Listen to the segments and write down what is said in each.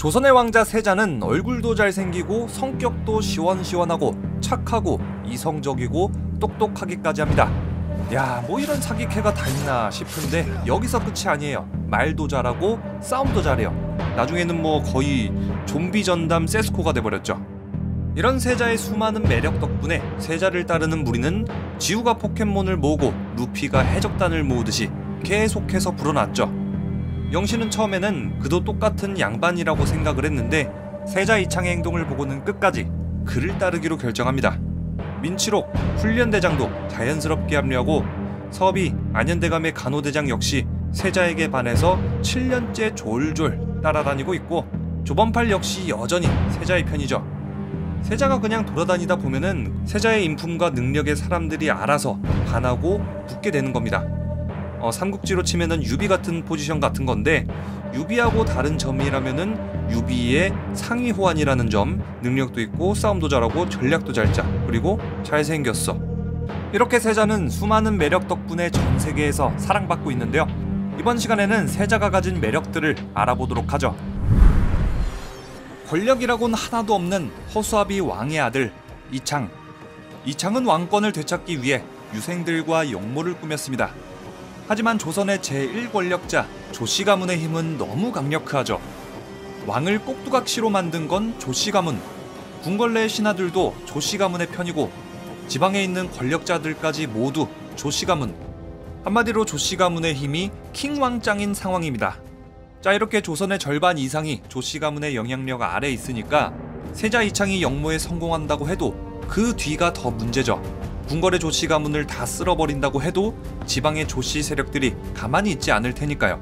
조선의 왕자 세자는 얼굴도 잘생기고 성격도 시원시원하고 착하고 이성적이고 똑똑하기까지 합니다. 야, 뭐 이런 사기캐가 다 있나 싶은데 여기서 끝이 아니에요. 말도 잘하고 싸움도 잘해요. 나중에는 뭐 거의 좀비 전담 세스코가 돼버렸죠. 이런 세자의 수많은 매력 덕분에 세자를 따르는 무리는 지우가 포켓몬을 모으고 루피가 해적단을 모으듯이 계속해서 불어났죠. 영신은 처음에는 그도 똑같은 양반이라고 생각을 했는데 세자 이창의 행동을 보고는 끝까지 그를 따르기로 결정합니다. 민치록, 훈련대장도 자연스럽게 합류하고 섭이, 안현대감의 간호대장 역시 세자에게 반해서 7년째 졸졸 따라다니고 있고 조범팔 역시 여전히 세자의 편이죠. 세자가 그냥 돌아다니다 보면은 세자의 인품과 능력에 사람들이 알아서 반하고 붙게 되는 겁니다. 삼국지로 치면은 유비 같은 포지션 같은 건데 유비하고 다른 점이라면은 유비의 상위 호환이라는 점, 능력도 있고 싸움도 잘하고 전략도 잘 짜, 그리고 잘생겼어. 이렇게 세자는 수많은 매력 덕분에 전 세계에서 사랑받고 있는데요. 이번 시간에는 세자가 가진 매력들을 알아보도록 하죠. 권력이라고는 하나도 없는 허수아비 왕의 아들 이창. 이창은 왕권을 되찾기 위해 유생들과 역모를 꾸몄습니다. 하지만 조선의 제1권력자 조씨 가문의 힘은 너무 강력하죠. 왕을 꼭두각시로 만든 건 조씨 가문. 궁궐내의 신하들도 조씨 가문의 편이고 지방에 있는 권력자들까지 모두 조씨 가문. 한마디로 조씨 가문의 힘이 킹왕짱인 상황입니다. 자, 이렇게 조선의 절반 이상이 조씨 가문의 영향력 아래에 있으니까 세자 이창이 역모에 성공한다고 해도 그 뒤가 더 문제죠. 궁궐의 조씨 가문을 다 쓸어버린다고 해도 지방의 조씨 세력들이 가만히 있지 않을 테니까요.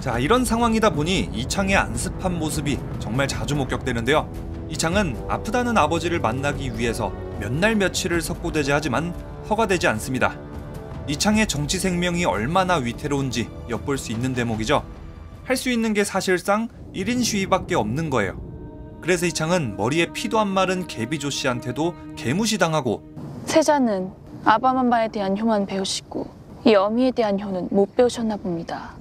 자, 이런 상황이다 보니 이창의 안습한 모습이 정말 자주 목격되는데요. 이창은 아프다는 아버지를 만나기 위해서 몇 날 며칠을 석고대죄하지만 허가되지 않습니다. 이창의 정치 생명이 얼마나 위태로운지 엿볼 수 있는 대목이죠. 할 수 있는 게 사실상 1인 시위밖에 없는 거예요. 그래서 이창은 머리에 피도 안 마른 개비조 씨한테도 개무시당하고 세자는 아바마마에 대한 효만 배우시고 이 어미에 대한 효는 못 배우셨나 봅니다.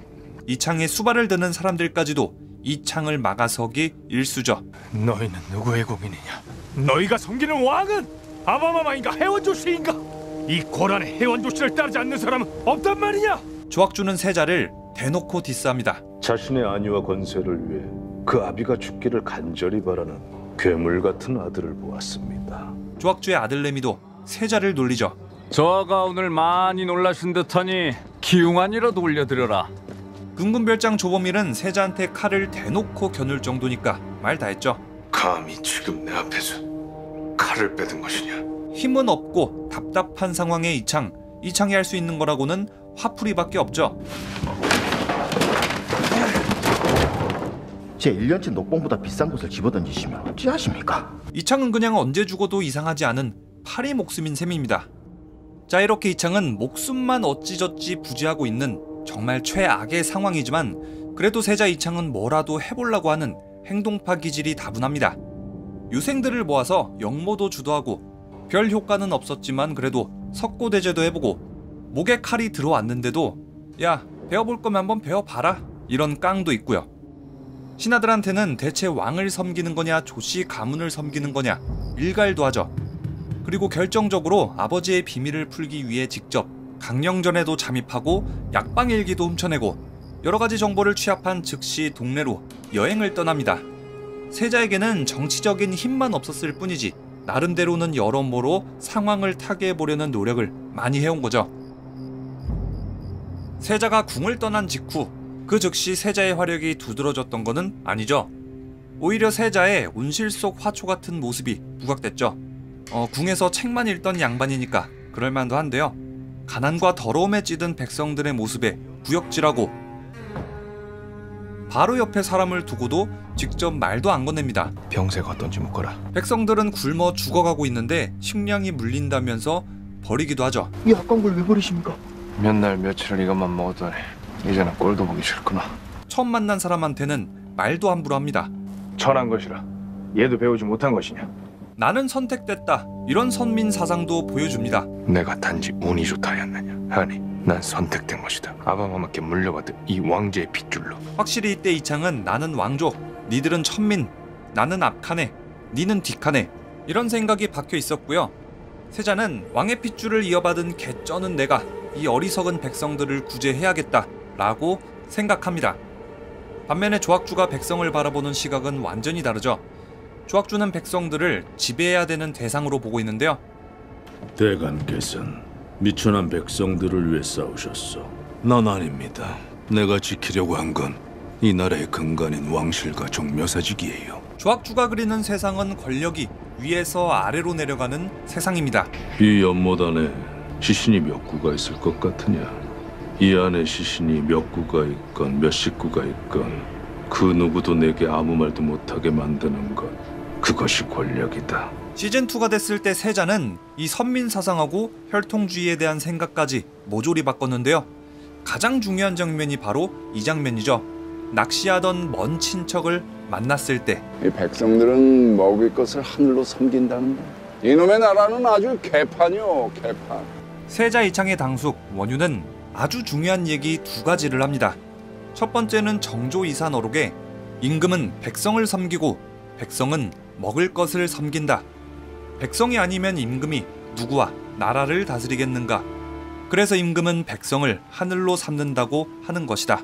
이창의 수발을 드는 사람들까지도 이창을 막아서기 일쑤죠. 너희는 누구의 국민이냐? 너희가 섬기는 왕은 아바마마인가 해원조씨인가? 이 고란의 해원조씨를 따르지 않는 사람은 없단 말이냐? 조학주는 세자를 대놓고 디스합니다. 자신의 안위와 권세를 위해 그 아비가 죽기를 간절히 바라는 괴물 같은 아들을 보았습니다. 조학주의 아들내미도 세자를 놀리죠. 저하가 오늘 많이 놀라신 듯하니 기웅안이라도 올려드려라. 금군별장 조범일은 세자한테 칼을 대놓고 겨눌 정도니까 말 다 했죠. 감히 지금 내 앞에서 칼을 빼든 것이냐? 힘은 없고 답답한 상황의 이창이 할 수 있는 거라고는 화풀이밖에 없죠. 제 1년치 녹봉보다 비싼 것을 집어던지시면 어찌하십니까? 이창은 그냥 언제 죽어도 이상하지 않은 파리 목숨인 셈입니다. 자, 이렇게 이창은 목숨만 어찌저찌 부지하고 있는 정말 최악의 상황이지만 그래도 세자 이창은 뭐라도 해보려고 하는 행동파 기질이 다분합니다. 유생들을 모아서 역모도 주도하고 별 효과는 없었지만 그래도 석고대죄도 해보고 목에 칼이 들어왔는데도 야, 배워볼 거면 한번 배워봐라, 이런 깡도 있고요. 신하들한테는 대체 왕을 섬기는 거냐 조씨 가문을 섬기는 거냐 일갈도 하죠. 그리고 결정적으로 아버지의 비밀을 풀기 위해 직접 강령전에도 잠입하고 약방일기도 훔쳐내고 여러가지 정보를 취합한 즉시 동네로 여행을 떠납니다. 세자에게는 정치적인 힘만 없었을 뿐이지 나름대로는 여러모로 상황을 타개해보려는 노력을 많이 해온 거죠. 세자가 궁을 떠난 직후 그 즉시 세자의 화력이 두드러졌던 거는 아니죠. 오히려 세자의 온실 속 화초 같은 모습이 부각됐죠. 궁에서 책만 읽던 양반이니까 그럴만도 한데요. 가난과 더러움에 찌든 백성들의 모습에 구역질하고 바로 옆에 사람을 두고도 직접 말도 안 건넵니다. 병세가 어떤지 묻거라. 백성들은 굶어 죽어가고 있는데 식량이 물린다면서 버리기도 하죠. 이 아까운 걸 왜 버리십니까? 몇 날 며칠을 이것만 먹었더니 이제는 꼴도 보기 싫구나. 처음 만난 사람한테는 말도 함부로 합니다. 천한 것이라 얘도 배우지 못한 것이냐? 나는 선택됐다, 이런 선민 사상도 보여줍니다. 내가 단지 운이 좋다 하였느냐? 아니, 난 선택된 것이다. 아바마마께 물려받은 이 왕제의 핏줄로. 확실히 이때 이창은 나는 왕족, 니들은 천민, 나는 앞칸에, 니는 뒷칸에 이런 생각이 박혀 있었고요. 세자는 왕의 핏줄을 이어받은 개쩌는 내가 이 어리석은 백성들을 구제해야겠다라고 생각합니다. 반면에 조학주가 백성을 바라보는 시각은 완전히 다르죠. 조학주는 백성들을 지배해야 되는 대상으로 보고 있는데요. 대간께서는 미천한 백성들을 위해 싸우셨어. 난 아닙니다. 내가 지키려고 한 건 이 나라의 근간인 왕실과 종묘사직이에요. 조학주가 그리는 세상은 권력이 위에서 아래로 내려가는 세상입니다. 이 연못 안에 시신이 몇 구가 있을 것 같으냐? 이 안에 시신이 몇 구가 있건 몇 식구가 있건 그 누구도 내게 아무 말도 못하게 만드는 것, 그것이 권력이다. 시즌2가 됐을 때 세자는 이 선민사상하고 혈통주의에 대한 생각까지 모조리 바꿨는데요. 가장 중요한 장면이 바로 이 장면이죠. 낚시하던 먼 친척을 만났을 때 이 백성들은 먹을 것을 하늘로 섬긴다는데 이놈의 나라는 아주 개판이요, 개판. 세자 이창의 당숙 원유는 아주 중요한 얘기 두 가지를 합니다. 첫 번째는 정조이산 어록에 임금은 백성을 섬기고 백성은 먹을 것을 섬긴다. 백성이 아니면 임금이 누구와 나라를 다스리겠는가. 그래서 임금은 백성을 하늘로 삼는다고 하는 것이다.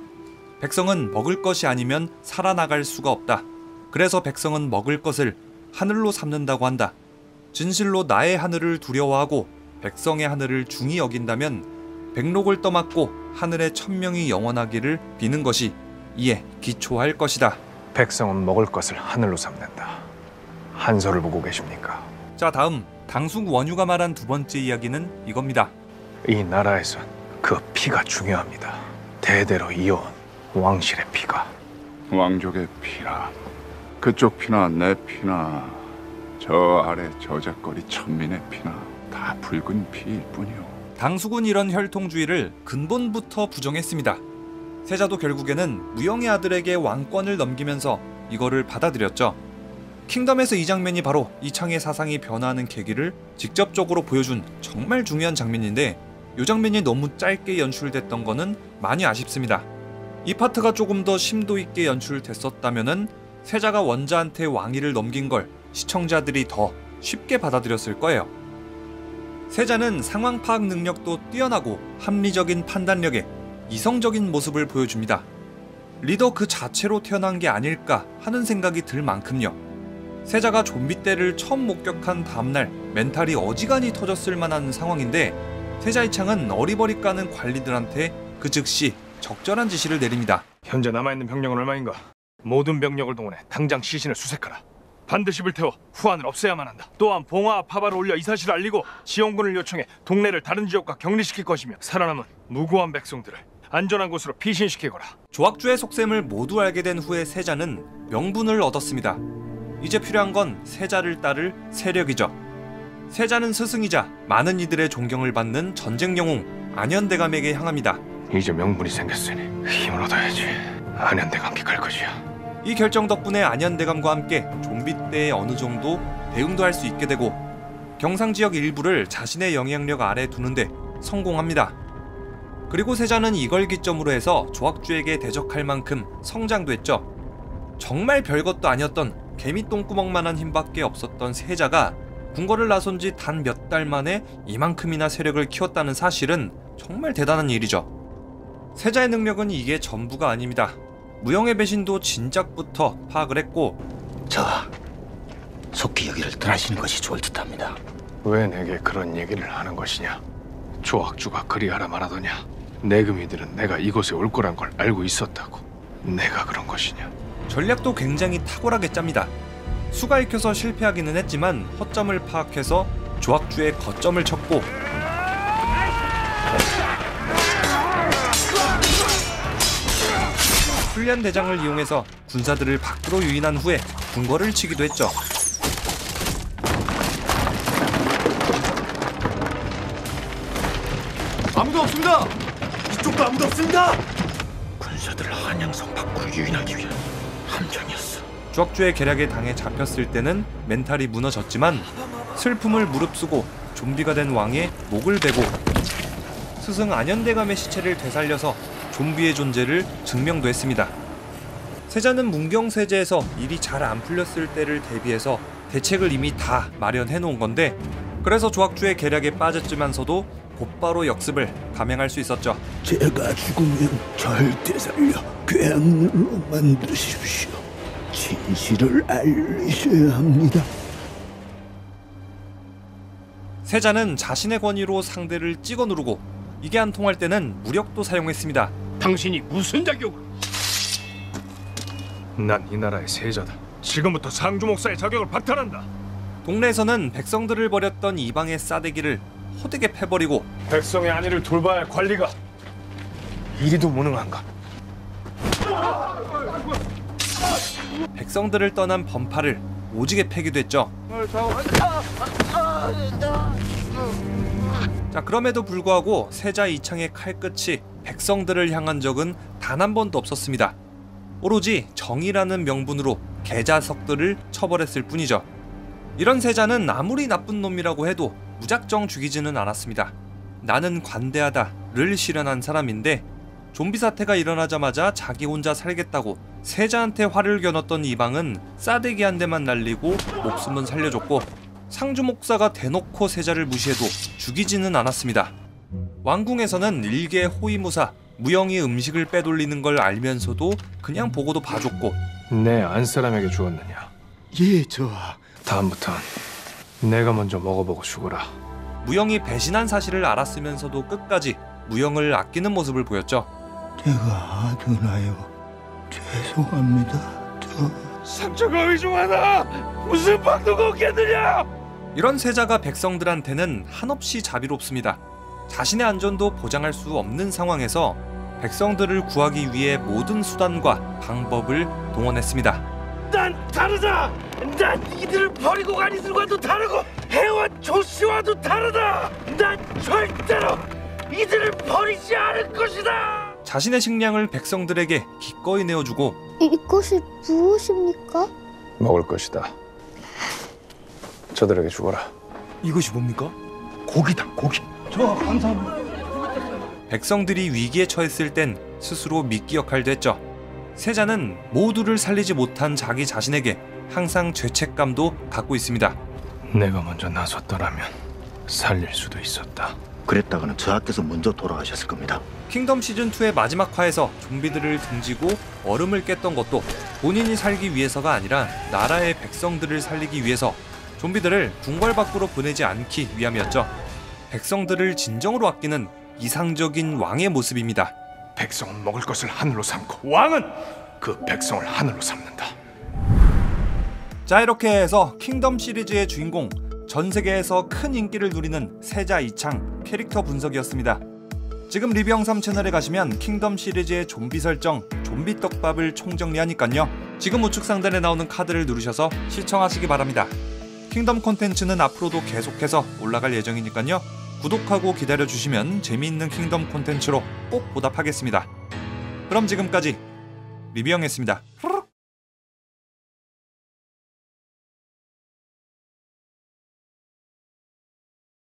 백성은 먹을 것이 아니면 살아나갈 수가 없다. 그래서 백성은 먹을 것을 하늘로 삼는다고 한다. 진실로 나의 하늘을 두려워하고 백성의 하늘을 중히 여긴다면 백록을 떠맡고 하늘의 천명이 영원하기를 비는 것이 이에 기초할 것이다. 백성은 먹을 것을 하늘로 삼는다. 한서를 보고 계십니까? 자, 다음 당숙 원유가 말한 두 번째 이야기는 이겁니다. 이 나라에선 그 피가 중요합니다. 대대로 이어온 왕실의 피가. 왕족의 피라. 그쪽 피나 내 피나 저 아래 저작거리 천민의 피나 다 붉은 피일 뿐이오. 당숙은 이런 혈통주의를 근본부터 부정했습니다. 세자도 결국에는 무영의 아들에게 왕권을 넘기면서 이거를 받아들였죠. 킹덤에서 이 장면이 바로 이창의 사상이 변화하는 계기를 직접적으로 보여준 정말 중요한 장면인데 이 장면이 너무 짧게 연출됐던 거는 많이 아쉽습니다. 이 파트가 조금 더 심도 있게 연출됐었다면은 세자가 원자한테 왕위를 넘긴 걸 시청자들이 더 쉽게 받아들였을 거예요. 세자는 상황 파악 능력도 뛰어나고 합리적인 판단력에 이성적인 모습을 보여줍니다. 리더 그 자체로 태어난 게 아닐까 하는 생각이 들 만큼요. 세자가 좀비 떼를 처음 목격한 다음날 멘탈이 어지간히 터졌을 만한 상황인데 세자 이창은 어리버리 까는 관리들한테 그 즉시 적절한 지시를 내립니다. 현재 남아있는 병력은 얼마인가? 모든 병력을 동원해 당장 시신을 수색하라. 반드시 불태워 후안을 없애야만 한다. 또한 봉화와 파바를 올려 이 사실을 알리고 지원군을 요청해 동네를 다른 지역과 격리시킬 것이며 살아남은 무고한 백성들을 안전한 곳으로 피신시키거라. 조학주의 속셈을 모두 알게 된 후에 세자는 명분을 얻었습니다. 이제 필요한 건 세자를 따를 세력이죠. 세자는 스승이자 많은 이들의 존경을 받는 전쟁 영웅 안현대감에게 향합니다. 이제 명분이 생겼으니 힘을 얻어야지. 안현대감께 갈 것이야. 이 결정 덕분에 안현대감과 함께 좀비 떼에 어느 정도 대응도 할 수 있게 되고 경상 지역 일부를 자신의 영향력 아래 두는데 성공합니다. 그리고 세자는 이걸 기점으로 해서 조학주에게 대적할 만큼 성장도 했죠. 정말 별것도 아니었던 개미 똥구멍만한 힘밖에 없었던 세자가 궁궐을 나선 지 단 몇 달 만에 이만큼이나 세력을 키웠다는 사실은 정말 대단한 일이죠. 세자의 능력은 이게 전부가 아닙니다. 무영의 배신도 진작부터 파악을 했고 속히 여기를 떠나시는 것이 좋을 듯합니다. 왜 내게 그런 얘기를 하는 것이냐? 조학주가 그리하라 말하더냐? 내금이들은 내가 이곳에 올 거란 걸 알고 있었다고. 내가 그런 것이냐? 전략도 굉장히 탁월하게 짭니다. 수가 익혀서 실패하기는 했지만 허점을 파악해서 조학주의 거점을 쳤고 훈련 대장을 이용해서 군사들을 밖으로 유인한 후에 궁궐을 치기도 했죠. 아무도 없습니다. 이쪽도 아무도 없습니다. 군사들을 한양성 밖으로 유인하기 위한 함정이었어. 조학주의 계략에 당해 잡혔을 때는 멘탈이 무너졌지만 슬픔을 무릅쓰고 좀비가 된 왕의 목을 베고 스승 안현대감의 시체를 되살려서 좀비의 존재를 증명도 했습니다. 세자는 문경세제에서 일이 잘 안 풀렸을 때를 대비해서 대책을 이미 다 마련해 놓은 건데, 그래서 조학주의 계략에 빠졌지만서도 곧바로 역습을 감행할 수 있었죠. 제가 죽으면 절대 살려 괴물로 만드십시오. 진실을 알리셔야 합니다. 세자는 자신의 권위로 상대를 찍어 누르고 이게 안 통할 때는 무력도 사용했습니다. 당신이 무슨 자격으로? 난 이 나라의 세자다. 지금부터 상주 목사의 자격을 박탈한다. 동네에서는 백성들을 버렸던 이방의 싸대기를 호되게 패버리고, 백성의 안위를 돌봐야 할 관리가 이리도 무능한가? 백성들을 떠난 번파를 오지게 패기도 했죠. 자, 그럼에도 불구하고 세자 이창의 칼끝이 백성들을 향한 적은 단 한 번도 없었습니다. 오로지 정의라는 명분으로 계자석들을 처벌했을 뿐이죠. 이런 세자는 아무리 나쁜 놈이라고 해도 무작정 죽이지는 않았습니다. 나는 관대하다를 실현한 사람인데, 좀비 사태가 일어나자마자 자기 혼자 살겠다고 세자한테 화를 겨눴던 이방은 싸대기 한 대만 날리고 목숨은 살려줬고, 상주 목사가 대놓고 세자를 무시해도 죽이지는 않았습니다. 왕궁에서는 일개 호위무사 무영이 음식을 빼돌리는 걸 알면서도 그냥 보고도 봐줬고, 내 안사람에게 주었느냐? 예, 저 다음부턴 내가 먼저 먹어보고 죽어라. 무영이 배신한 사실을 알았으면서도 끝까지 무영을 아끼는 모습을 보였죠. 제가 아드나요. 죄송합니다. 상처가 위중하다. 무슨 방도가 없겠느냐? 이런 세자가 백성들한테는 한없이 자비롭습니다. 자신의 안전도 보장할 수 없는 상황에서 백성들을 구하기 위해 모든 수단과 방법을 동원했습니다. 난 다르다. 난 이들을 버리고 간 이들과도 다르고 해와 조씨와도 다르다. 난 절대로 이들을 버리지 않을 것이다. 자신의 식량을 백성들에게 기꺼이 내어주고, 이것이 무엇입니까? 먹을 것이다. 저들에게 죽어라. 이것이 뭡니까? 고기다, 고기. 저 감사합니다. 백성들이 위기에 처했을 땐 스스로 미끼 역할도 했죠. 세자는 모두를 살리지 못한 자기 자신에게 항상 죄책감도 갖고 있습니다. 내가 먼저 나섰더라면 살릴 수도 있었다. 그랬다가는 저하께서 먼저 돌아가셨을 겁니다. 킹덤 시즌2의 마지막 화에서 좀비들을 등지고 얼음을 깼던 것도 본인이 살기 위해서가 아니라 나라의 백성들을 살리기 위해서 좀비들을 궁궐 밖으로 보내지 않기 위함이었죠. 백성들을 진정으로 아끼는 이상적인 왕의 모습입니다. 백성은 먹을 것을 하늘로 삼고 왕은 그 백성을 하늘로 삼는다. 자, 이렇게 해서 킹덤 시리즈의 주인공, 전 세계에서 큰 인기를 누리는 세자 이창 캐릭터 분석이었습니다. 지금 리뷰영삼 채널에 가시면 킹덤 시리즈의 좀비 설정, 좀비 떡밥을 총정리하니깐요. 지금 우측 상단에 나오는 카드를 누르셔서 시청하시기 바랍니다. 킹덤 콘텐츠는 앞으로도 계속해서 올라갈 예정이니깐요. 구독하고 기다려주시면 재미있는 킹덤 콘텐츠로 꼭 보답하겠습니다. 그럼 지금까지 리뷰영이었습니다.